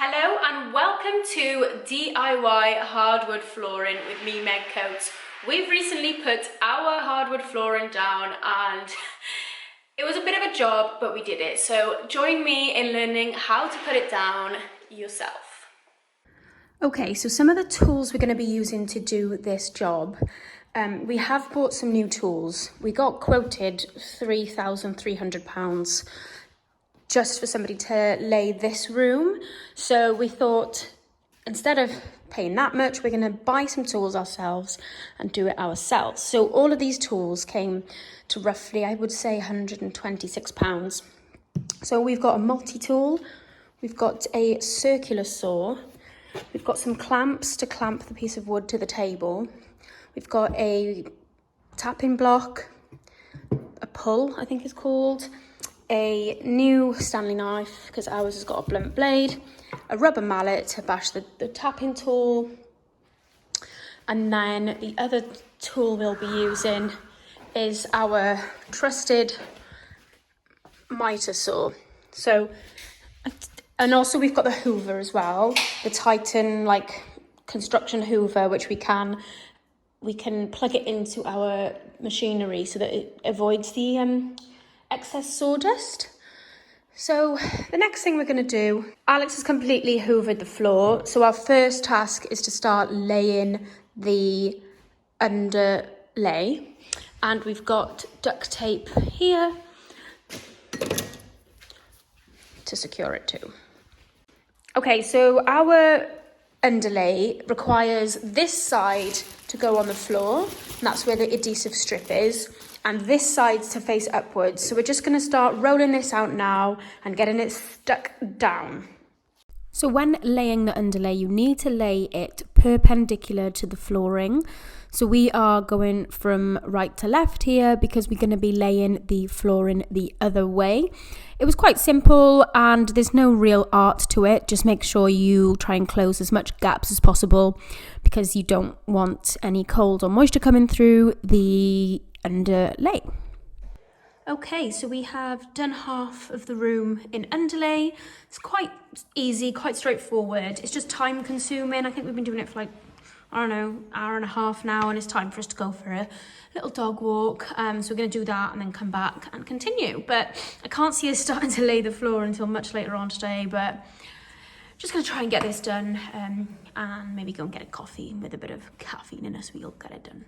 Hello and welcome to DIY hardwood flooring with me, Meg Coates. We've recently put our hardwood flooring down and it was a bit of a job, but we did it. So join me in learning how to put it down yourself. Okay, so some of the tools we're going to be using to do this job. We have bought some new tools. We got quoted £3,300 just for somebody to lay this room. So we thought, instead of paying that much, we're gonna buy some tools ourselves and do it ourselves. So all of these tools came to roughly, I would say, £126. So we've got a multi-tool, we've got a circular saw, we've got some clamps to clamp the piece of wood to the table, we've got a tapping block, a pull, I think it's called, a new Stanley knife, because ours has got a blunt blade, a rubber mallet to bash the tapping tool, and then the other tool we'll be using is our trusted miter saw. So, and also we've got the hoover as well, the Titan construction hoover, which we can plug it into our machinery so that it avoids the excess sawdust. So the next thing we're going to do, Alex has completely hoovered the floor, so our first task is to start laying the underlay, and we've got duct tape here to secure it to. Okay, so our underlay requires this side to go on the floor, and that's where the adhesive strip is, and this side to face upwards. So we're just going to start rolling this out now and getting it stuck down. So when laying the underlay, you need to lay it perpendicular to the flooring. So we are going from right to left here because we're going to be laying the flooring the other way. It was quite simple and there's no real art to it. Just make sure you try and close as much gaps as possible because you don't want any cold or moisture coming through the underlay. Okay, so we have done half of the room in underlay. It's quite easy, quite straightforward. It's just time consuming. I think we've been doing it for hour and a half now, and it's time for us to go for a little dog walk. So we're going to do that and then come back and continue. But I can't see us starting to lay the floor until much later on today, but just going to try and get this done and maybe go and get a coffee with a bit of caffeine in us. We'll get it done.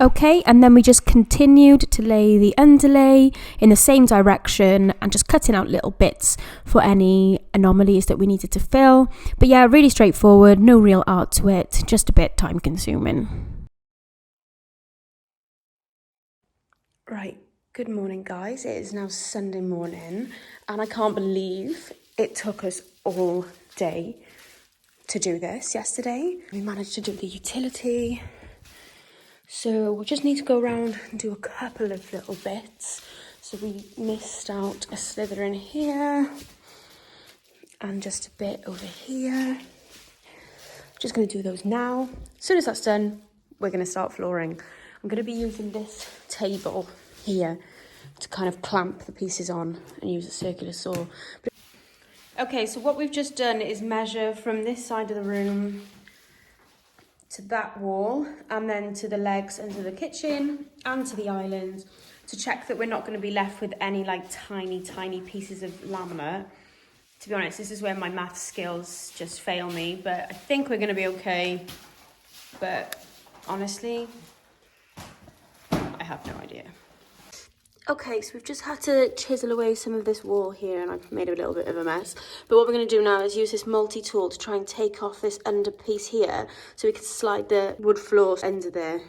Okay, and then we just continued to lay the underlay in the same direction and just cutting out little bits for any anomalies that we needed to fill. But yeah, really straightforward, no real art to it, just a bit time consuming. Right, good morning guys. It is now Sunday morning and I can't believe it took us all day to do this yesterday. We managed to do the utility. So we just need to go around and do a couple of little bits. So we missed out a slither in here and just a bit over here. Just going to do those now. As soon as that's done, we're going to start flooring. I'm going to be using this table here to kind of clamp the pieces on and use a circular saw. Okay, so what we've just done is measure from this side of the room to that wall, and then to the legs and to the kitchen and to the island, to check that we're not going to be left with any tiny pieces of laminate. To be honest, this is where my math skills just fail me, but I think we're going to be okay. But honestly, I have no idea. Okay, so we've just had to chisel away some of this wall here and I've made a little bit of a mess. But what we're going to do now is use this multi-tool to try and take off this under piece here so we can slide the wood floor under there.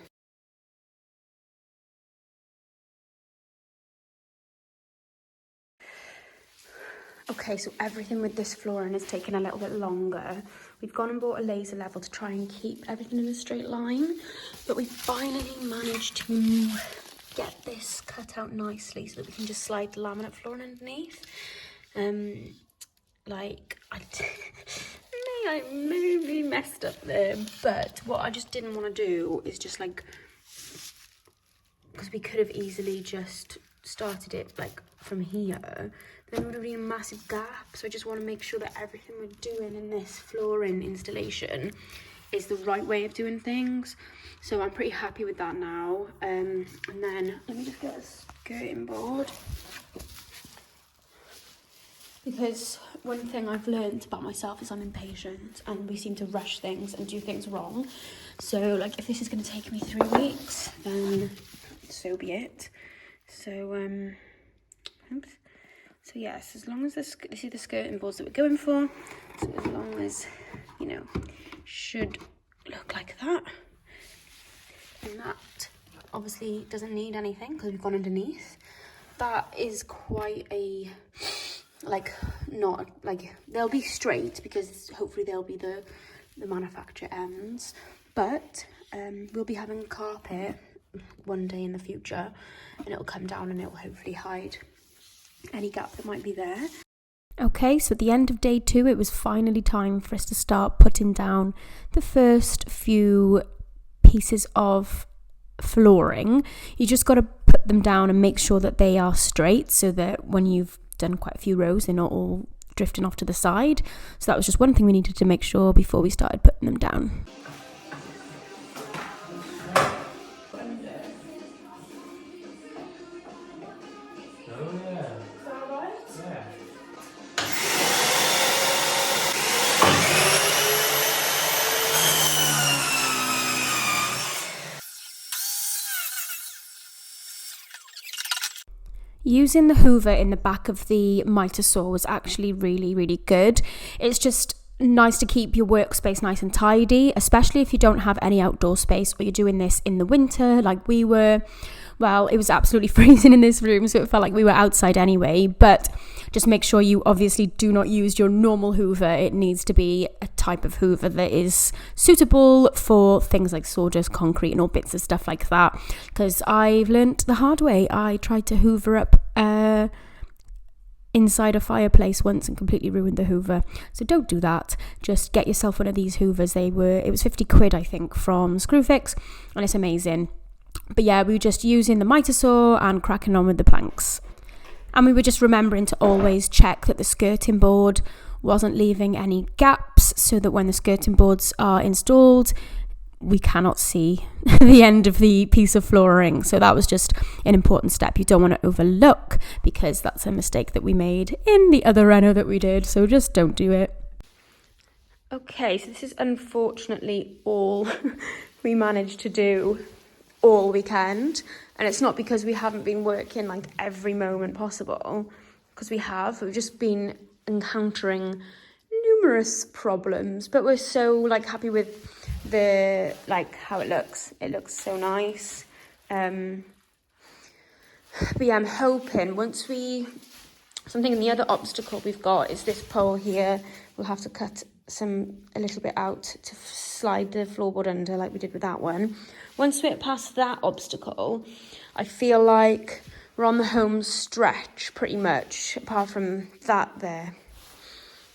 Okay, so everything with this flooring is taking a little bit longer. We've gone and bought a laser level to try and keep everything in a straight line, but we finally managed to get this cut out nicely so that we can just slide the laminate flooring underneath. I maybe messed up there, but what I just didn't want to do is just because we could have easily just started it from here. then would be a massive gap. So I just want to make sure that everything we're doing in this flooring installation is the right way of doing things. So I'm pretty happy with that now. And then let me just get a skirting board. Because one thing I've learned about myself is I'm impatient and we seem to rush things and do things wrong. So like if this is going to take me 3 weeks, then so be it. So oops. So yes, as long as this is the skirting boards that we're going for, so as long as, you know, should look like that. And that obviously doesn't need anything because we've gone underneath. That is quite a, like, not, like, they'll be straight because hopefully they'll be the manufacturer ends. But we'll be having carpet one day in the future and it'll come down and it'll hopefully hide any gap that might be there. Okay, so at the end of day 2, it was finally time for us to start putting down the first few pieces of flooring. You just got to put them down and make sure that they are straight so that when you've done quite a few rows, they're not all drifting off to the side. So that was just one thing we needed to make sure before we started putting them down. Using the hoover in the back of the miter saw was actually really, really good. It's just nice to keep your workspace nice and tidy, especially if you don't have any outdoor space or you're doing this in the winter like we were. Well, it was absolutely freezing in this room, so it felt like we were outside anyway, but just make sure you obviously do not use your normal hoover. It needs to be a type of hoover that is suitable for things like sawdust, concrete and all bits of stuff like that, because I've learnt the hard way. I tried to hoover up inside a fireplace once and completely ruined the hoover. So don't do that. Just get yourself one of these hoovers. It was 50 quid I think from Screwfix and it's amazing. But yeah, we were just using the miter saw and cracking on with the planks. And we were just remembering to always check that the skirting board wasn't leaving any gaps so that when the skirting boards are installed, we cannot see the end of the piece of flooring. So that was just an important step you don't want to overlook because that's a mistake that we made in the other reno that we did. So just don't do it. Okay, so this is unfortunately all we managed to do all weekend, and it's not because we haven't been working like every moment possible, because we've just been encountering numerous problems, but we're so like happy with the how it looks so nice. But yeah, I'm hoping something the other obstacle we've got is this pole here. We'll have to cut a little bit out to slide the floorboard under like we did with that one. Once we get past that obstacle, I feel like we're on the home stretch pretty much, apart from that there,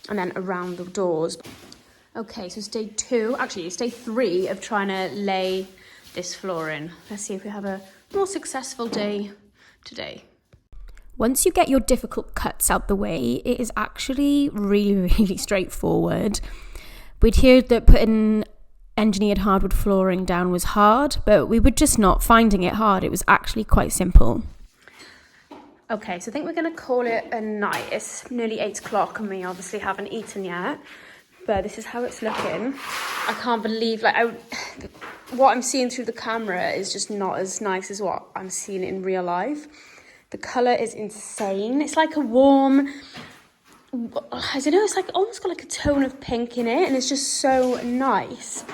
and then around the doors. Okay, so it's day 3 of trying to lay this flooring. Let's see if we have a more successful day today. Once you get your difficult cuts out the way, it is actually really, really straightforward. We'd heard that putting engineered hardwood flooring down was hard, but we were just not finding it hard. It was actually quite simple. Okay, so I think we're going to call it a night. It's nearly 8 o'clock and we obviously haven't eaten yet, but this is how it's looking. I can't believe, what I'm seeing through the camera is just not as nice as what I'm seeing in real life. The colour is insane. It's like a warm, I don't know, it's like almost got like a tone of pink in it, and it's just so nice.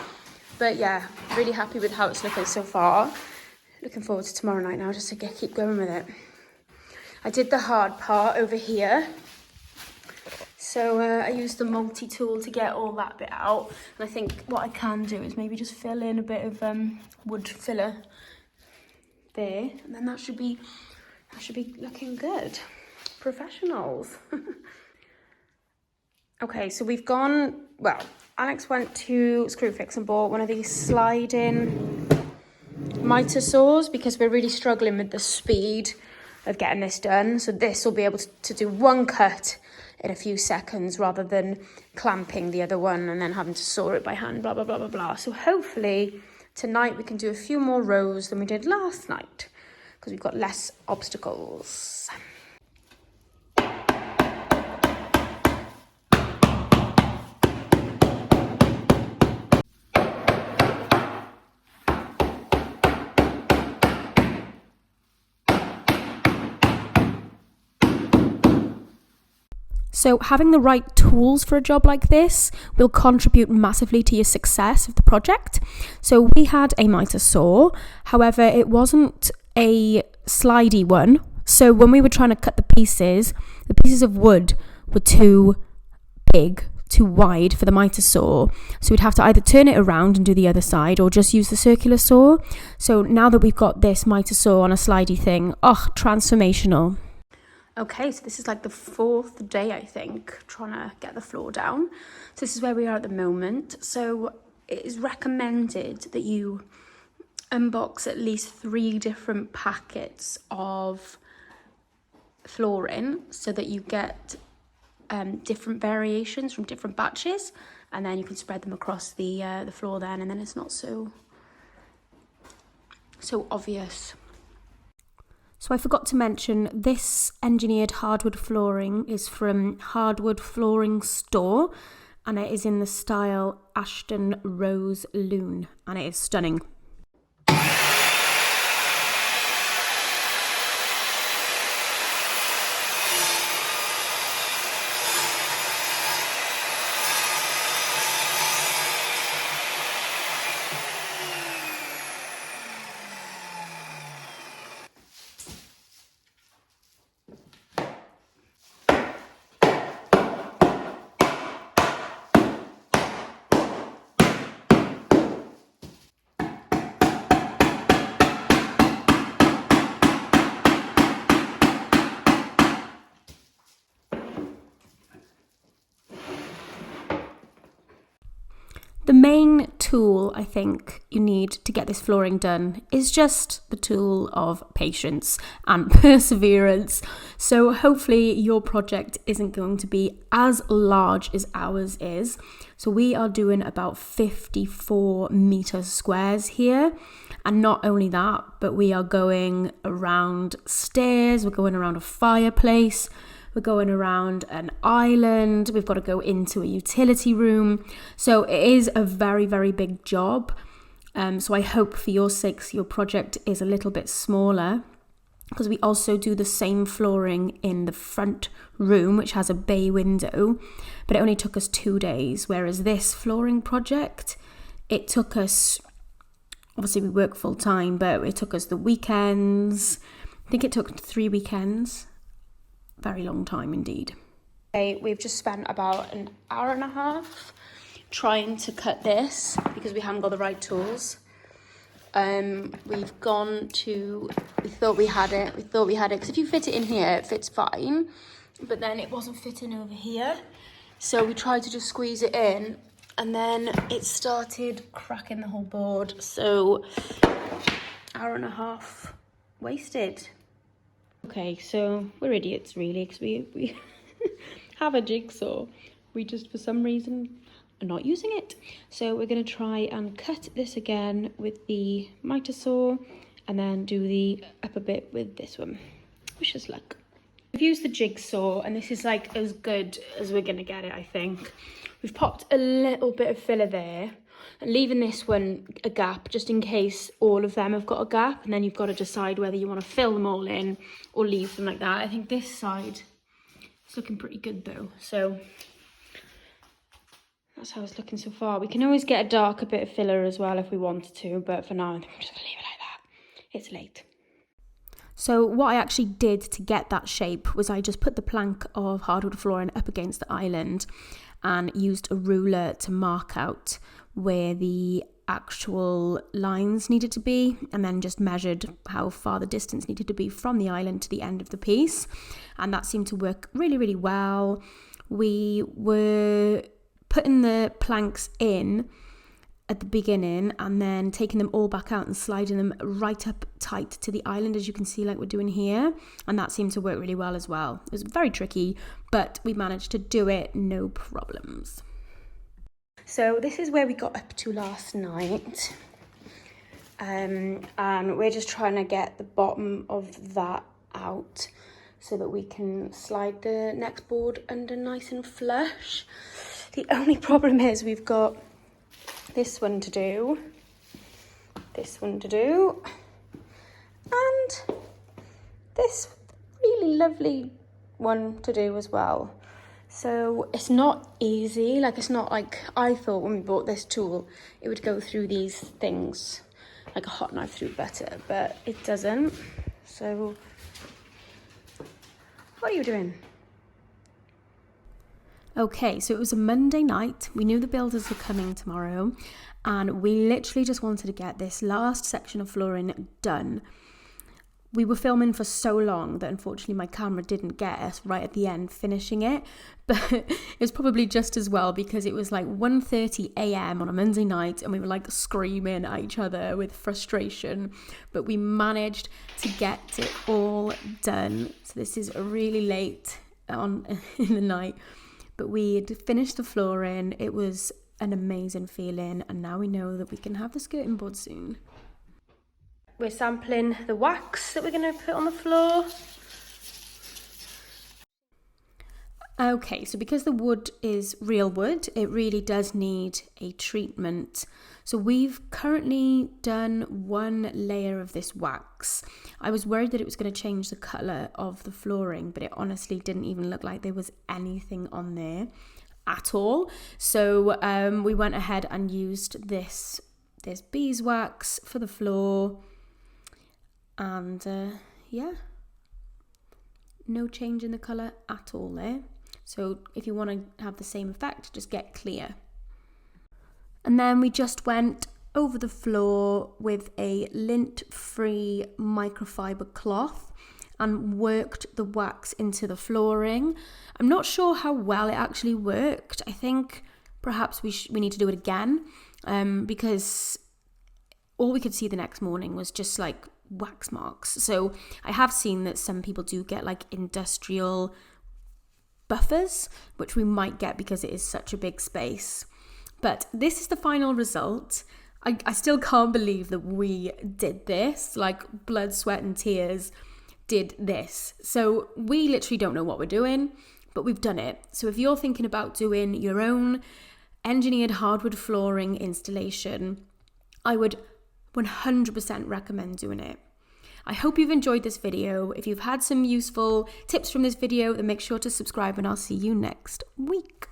But yeah, really happy with how it's looking so far. Looking forward to tomorrow night now, just to keep going with it. I did the hard part over here. So I used the multi-tool to get all that bit out. And I think what I can do is maybe just fill in a bit of wood filler there. And then that should be looking good. Professionals. Okay, so we've gone, Alex went to Screwfix and bought one of these sliding miter saws because we're really struggling with the speed of getting this done. So this will be able to do one cut in a few seconds rather than clamping the other one and then having to saw it by hand, blah, blah, blah, blah, blah. So hopefully tonight we can do a few more rows than we did last night because we've got less obstacles. So having the right tools for a job like this will contribute massively to your success of the project. So we had a mitre saw, however, it wasn't a slidey one. So when we were trying to cut the pieces of wood were too big, too wide for the mitre saw. So we'd have to either turn it around and do the other side or just use the circular saw. So now that we've got this mitre saw on a slidey thing, transformational. Okay, so this is like the 4th day, I think, trying to get the floor down. So this is where we are at the moment. So it is recommended that you unbox at least 3 different packets of flooring so that you get different variations from different batches, and then you can spread them across the floor then, and then it's not so obvious. So I forgot to mention, this engineered hardwood flooring is from Hardwood Flooring Store, and it is in the style Ashton Rose Loon, and it is stunning. The main tool I think you need to get this flooring done is just the tool of patience and perseverance. So hopefully your project isn't going to be as large as ours is. So we are doing about 54 meters squares here. And not only that, but we are going around stairs, we're going around a fireplace, we're going around an island, we've got to go into a utility room. So it is a very, very big job. So I hope for your sakes your project is a little bit smaller, because we also do the same flooring in the front room, which has a bay window, but it only took us 2 days. Whereas this flooring project, it took us, obviously we work full time, but it took us the weekends. I think it took 3 weekends. Very long time indeed. Okay, we've just spent about an hour and a half trying to cut this because we haven't got the right tools. We've gone to, we thought we had it because if you fit it in here it fits fine, but then it wasn't fitting over here, so we tried to just squeeze it in and then it started cracking the whole board. So hour and a half wasted. Okay, so we're idiots really, because we have a jigsaw. We just, for some reason, are not using it. So we're going to try and cut this again with the mitre saw and then do the upper bit with this one. Wish us luck. We've used the jigsaw and this is like as good as we're going to get it, I think. We've popped a little bit of filler there, and leaving this one a gap just in case all of them have got a gap, and then you've got to decide whether you want to fill them all in or leave them like that. I think this side is looking pretty good though, so that's how it's looking so far. We can always get a darker bit of filler as well if we wanted to, but for now I think I'm just going to leave it like that. It's late. So what I actually did to get that shape was I just put the plank of hardwood flooring up against the island and used a ruler to mark out where the actual lines needed to be, and then just measured how far the distance needed to be from the island to the end of the piece, and that seemed to work really, really well. We were putting the planks in at the beginning and then taking them all back out and sliding them right up tight to the island, as you can see, like we're doing here. And that seemed to work really well as well. It was very tricky, but we managed to do it, no problems. So this is where we got up to last night. And we're just trying to get the bottom of that out so that we can slide the next board under nice and flush. The only problem is we've got this one to do, this one to do, and this really lovely one to do as well. So it's not easy, like it's not like I thought when we bought this tool it would go through these things like a hot knife through butter, but it doesn't. So what are you doing? Okay, so it was a Monday night. We knew the builders were coming tomorrow, and we literally just wanted to get this last section of flooring done. We were filming for so long that unfortunately my camera didn't get us right at the end finishing it, but it was probably just as well because it was like 1:30 a.m. on a Monday night and we were like screaming at each other with frustration, but we managed to get it all done. So this is really late on in the night, but we had finished the flooring. It was an amazing feeling, and now we know that we can have the skirting board soon. We're sampling the wax that we're going to put on the floor. Okay, so because the wood is real wood, it really does need a treatment. So we've currently done one layer of this wax. I was worried that it was going to change the colour of the flooring, but it honestly didn't even look like there was anything on there at all. So we went ahead and used this beeswax for the floor. And yeah, no change in the colour at all there. So if you want to have the same effect, just get clear. And then we just went over the floor with a lint-free microfiber cloth and worked the wax into the flooring. I'm not sure how well it actually worked. I think perhaps we need to do it again because all we could see the next morning was just like wax marks. So I have seen that some people do get like industrial buffers, which we might get because it is such a big space. But this is the final result. I still can't believe that we did this, like blood, sweat and tears did this. So we literally don't know what we're doing, but we've done it. So if you're thinking about doing your own engineered hardwood flooring installation, I would 100% recommend doing it. I hope you've enjoyed this video. If you've had some useful tips from this video, then make sure to subscribe and I'll see you next week.